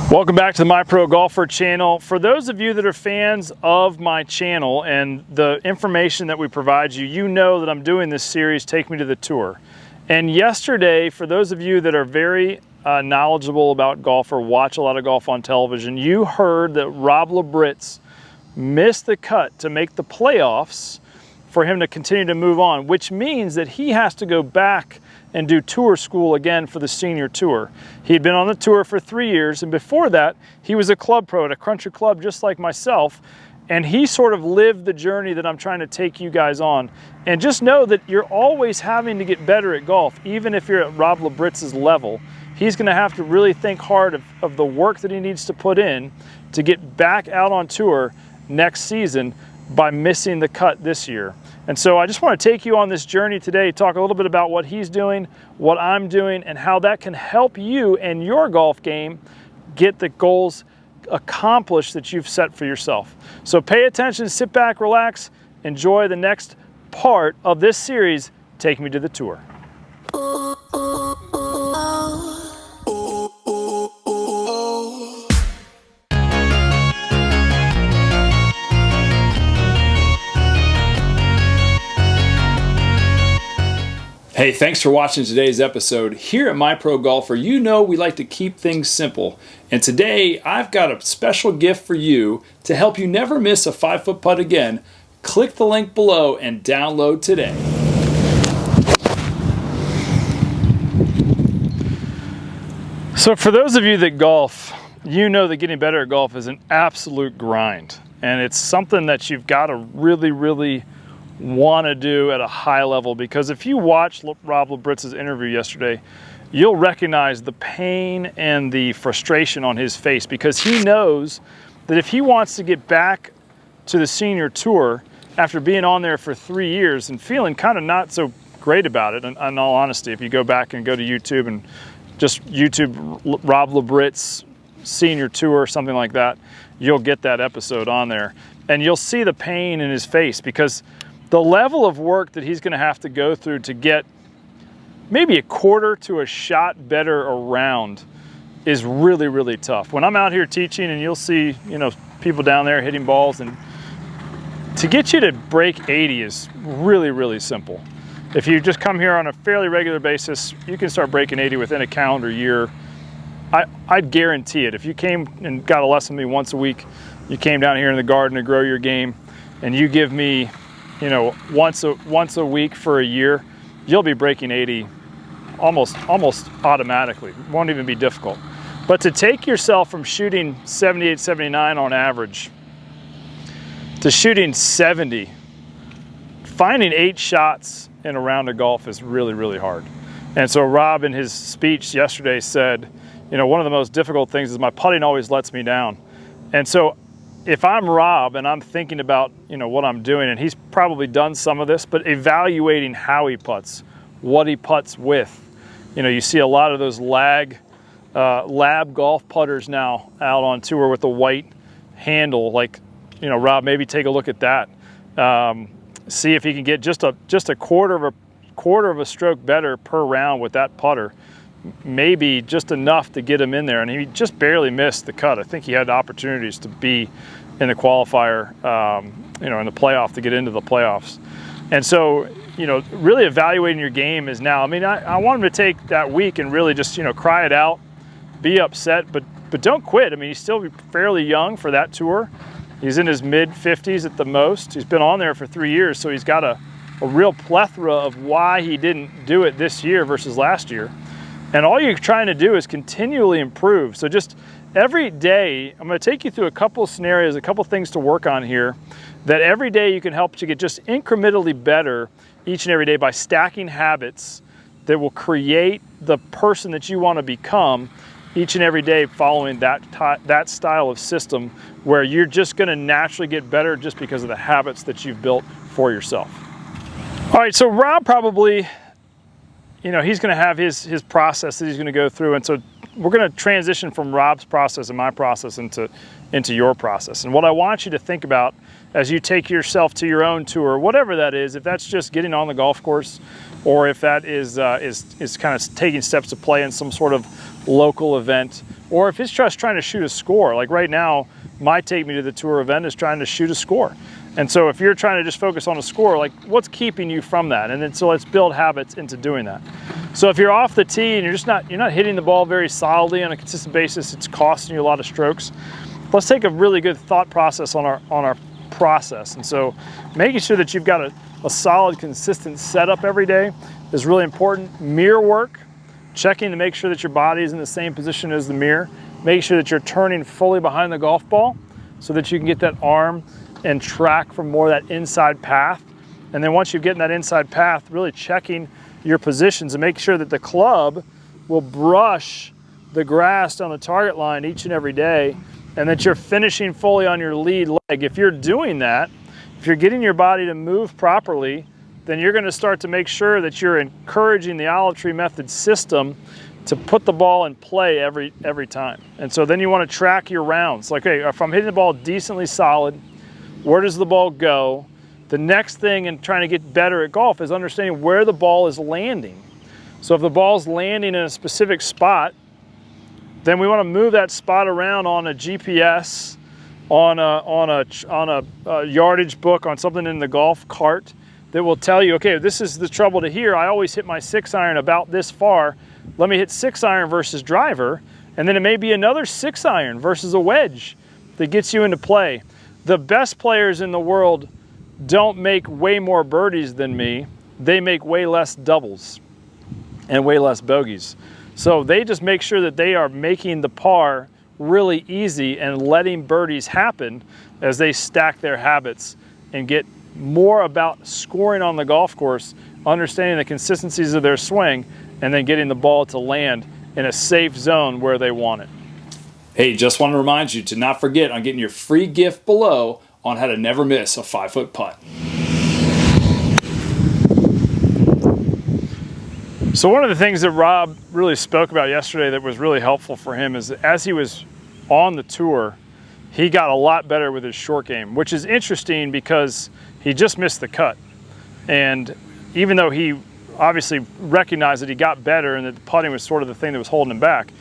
Welcome back to the My Pro Golfer channel. For those of you that are fans of my channel and the information that we provide you, you know that I'm doing this series, Take Me to the Tour. And yesterday, for those of you that are very knowledgeable about golf or watch a lot of golf on television, you heard that Rob Labritz missed the cut to make the playoffs for him to continue to move on, which means that he has to go back and do tour school again for the senior tour. He'd been on the tour for 3 years, and before that, he was a club pro at a country club just like myself, and he sort of lived the journey that I'm trying to take you guys on. And just know that you're always having to get better at golf, even if you're at Rob Labritz's level. He's gonna have to really think hard of the work that he needs to put in to get back out on tour next season by missing the cut this year. And so I just want to take you on this journey today, talk a little bit about what he's doing, what I'm doing, and how that can help you and your golf game get the goals accomplished that you've set for yourself. So pay attention, sit back, relax, enjoy the next part of this series, Take Me to the Tour. Hey, thanks for watching today's episode. Here at My Pro Golfer, you know we like to keep things simple. And today, I've got a special gift for you to help you never miss a 5-foot putt again. Click the link below and download today. So for those of you that golf, you know that getting better at golf is an absolute grind. And it's something that you've got to really want to do at a high level, because if you watch Rob Labritz's interview yesterday, you'll recognize the pain and the frustration on his face, because he knows that if he wants to get back to the senior tour after being on there for 3 years and feeling kind of not so great about it, in all honesty, if you go back and go to YouTube and just YouTube Rob Labritz senior tour or something like that, you'll get that episode on there and you'll see the pain in his face, because the level of work that he's going to have to go through to get maybe a quarter to a shot better around is really tough. When I'm out here teaching and you'll see, you know, people down there hitting balls, and to get you to break 80 is really simple. If you just come here on a fairly regular basis, you can start breaking 80 within a calendar year. I'd guarantee it. If you came and got a lesson with me once a week, you came down here in the garden to grow your game, and you give me, you know, once a week for a year, you'll be breaking 80 almost automatically. It won't even be difficult. But to take yourself from shooting 78, 79 on average to shooting 70, finding 8 shots in a round of golf is really hard. And so Rob, in his speech yesterday, said, you know, one of the most difficult things is my putting always lets me down. And so if I'm Rob and I'm thinking about, you know, what I'm doing, and he's probably done some of this, but evaluating how he putts, what he putts with. You know, you see a lot of those lab golf putters now out on tour with the white handle. Like, you know, Rob, maybe take a look at that. See if he can get just a quarter of a stroke better per round with that putter. Maybe just enough to get him in there, and he just barely missed the cut. I think he had opportunities to be in the qualifier, you know, in the playoff, to get into the playoffs. And so, you know, really evaluating your game is now. I mean, I want him to take that week and really just, you know, cry it out, be upset, but don't quit. I mean, he's still fairly young for that tour. He's in his mid-50s at the most. He's been on there for 3 years, so he's got a real plethora of why he didn't do it this year versus last year. And all you're trying to do is continually improve. So just every day, I'm going to take you through a couple of scenarios, a couple of things to work on here, that every day you can help to get just incrementally better each and every day by stacking habits that will create the person that you want to become each and every day, following that style of system where you're just going to naturally get better just because of the habits that you've built for yourself. All right, so Rob probably, you know, he's going to have his process that he's going to go through, and so we're going to transition from Rob's process and my process into your process. And what I want you to think about as you take yourself to your own tour, whatever that is, if that's just getting on the golf course, or if that is kind of taking steps to play in some sort of local event, or if it's just trying to shoot a score. Like right now, my Take Me to the Tour event is trying to shoot a score. And so if you're trying to just focus on a score, like what's keeping you from that? And then so let's build habits into doing that. So if you're off the tee and you're not hitting the ball very solidly on a consistent basis, it's costing you a lot of strokes. Let's take a really good thought process on our process. And so making sure that you've got a solid, consistent setup every day is really important. Mirror work, checking to make sure that your body is in the same position as the mirror. Make sure that you're turning fully behind the golf ball so that you can get that arm and track from more of that inside path. And then once you get in that inside path, really checking your positions and make sure that the club will brush the grass down the target line each and every day, and that you're finishing fully on your lead leg. If you're doing that, if you're getting your body to move properly, then you're going to start to make sure that you're encouraging the olive tree method system to put the ball in play every time. And so then you want to track your rounds. Like, okay, if I'm hitting the ball decently solid, where does the ball go? The next thing in trying to get better at golf is understanding where the ball is landing. So if the ball's landing in a specific spot, then we want to move that spot around on a GPS, on a yardage book, on something in the golf cart that will tell you, okay, this is the trouble to here. I always hit my 6-iron about this far. Let me hit 6-iron versus driver, and then it may be another 6-iron versus a wedge that gets you into play. The best players in the world don't make way more birdies than me. They make way less doubles and way less bogeys. So they just make sure that they are making the par really easy and letting birdies happen as they stack their habits and get more about scoring on the golf course, understanding the consistencies of their swing, and then getting the ball to land in a safe zone where they want it. Hey, just want to remind you to not forget on getting your free gift below on how to never miss a 5-foot putt. So one of the things that Rob really spoke about yesterday that was really helpful for him is that as he was on the tour, he got a lot better with his short game, which is interesting because he just missed the cut. And even though he obviously recognized that he got better and that the putting was sort of the thing that was holding him back,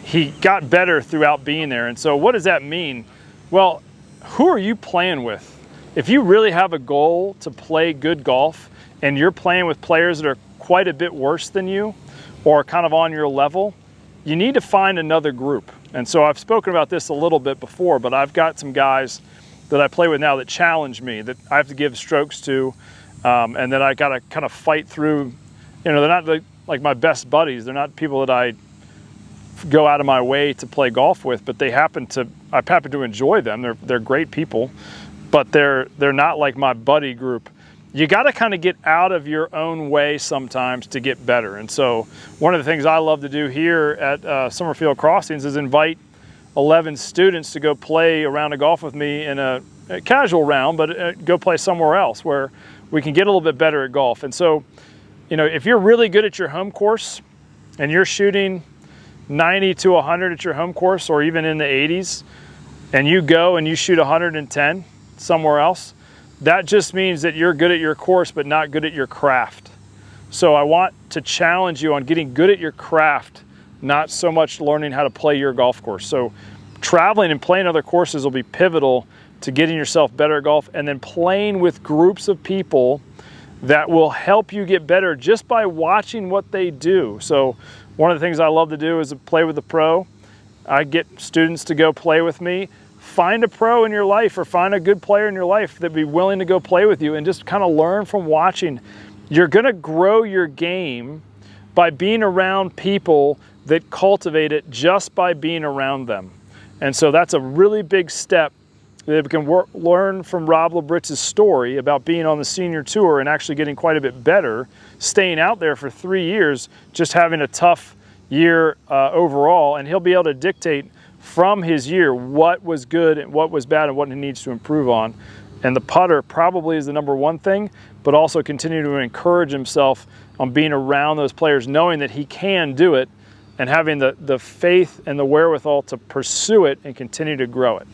he got better throughout being there. And so what does that mean? Well, who are you playing with? If you really have a goal to play good golf and you're playing with players that are quite a bit worse than you or kind of on your level, you need to find another group. And so I've spoken about this a little bit before, but I've got some guys that I play with now that challenge me, that I have to give strokes to, and that I got to kind of fight through. You know, they're not like my best buddies. They're not people that I go out of my way to play golf with, but I happen to enjoy them. They're great people, but they're not like my buddy group. You got to kind of get out of your own way sometimes to get better. And so one of the things I love to do here at Summerfield Crossings is invite 11 students to go play a round of golf with me in a casual round, but go play somewhere else where we can get a little bit better at golf. And so, you know, if you're really good at your home course and you're shooting 90 to 100 at your home course, or even in the 80s, and you go and you shoot 110 somewhere else, that just means that you're good at your course but not good at your craft. So I want to challenge you on getting good at your craft, not so much learning how to play your golf course. So traveling and playing other courses will be pivotal to getting yourself better at golf, and then playing with groups of people that will help you get better just by watching what they do. So one of the things I love to do is to play with a pro. I get students to go play with me. Find a pro in your life or find a good player in your life that'd be willing to go play with you and just kind of learn from watching. You're going to grow your game by being around people that cultivate it just by being around them. And so that's a really big step that we can learn from Rob Labritz's story about being on the senior tour and actually getting quite a bit better, staying out there for 3 years, just having a tough year overall, and he'll be able to dictate from his year what was good and what was bad and what he needs to improve on. And the putter probably is the number one thing, but also continue to encourage himself on being around those players, knowing that he can do it, and having the faith and the wherewithal to pursue it and continue to grow it.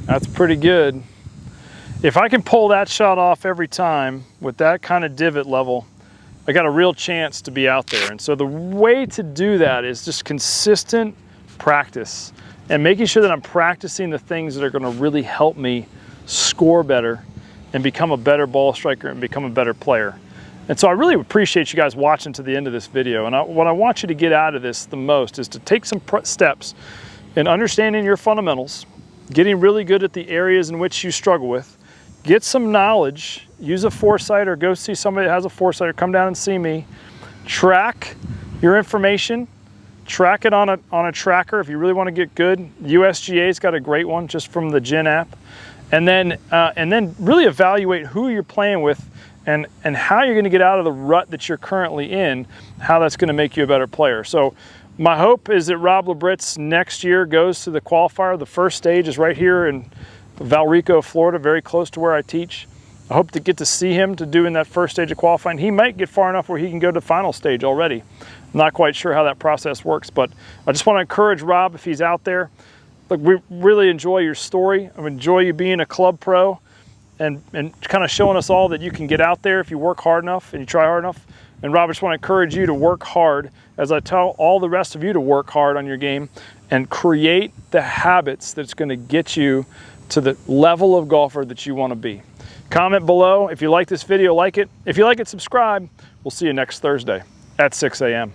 That's pretty good. If I can pull that shot off every time with that kind of divot level, I got a real chance to be out there. And so the way to do that is just consistent practice and making sure that I'm practicing the things that are going to really help me score better and become a better ball striker and become a better player. And so I really appreciate you guys watching to the end of this video. And what I want you to get out of this the most is to take some steps in understanding your fundamentals, getting really good at the areas in which you struggle with, get some knowledge, use a foresight or go see somebody that has a foresight or come down and see me, track your information, track it on a tracker if you really want to get good. USGA's got a great one just from the Gin app. And then really evaluate who you're playing with and how you're going to get out of the rut that you're currently in, how that's going to make you a better player. So my hope is that Rob Labritz next year goes to the qualifier. The first stage is right here in Valrico, Florida, very close to where I teach. I hope to get to see him to doing that first stage of qualifying. He might get far enough where he can go to the final stage already. I'm not quite sure how that process works, but I just want to encourage Rob if he's out there. Look, we really enjoy your story. I enjoy you being a club pro and kind of showing us all that you can get out there if you work hard enough and you try hard enough. And Rob, I just want to encourage you to work hard as I tell all the rest of you to work hard on your game and create the habits that's going to get you to the level of golfer that you want to be. Comment below if you like this video, like it. If you like it, subscribe. We'll see you next Thursday at 6 a.m.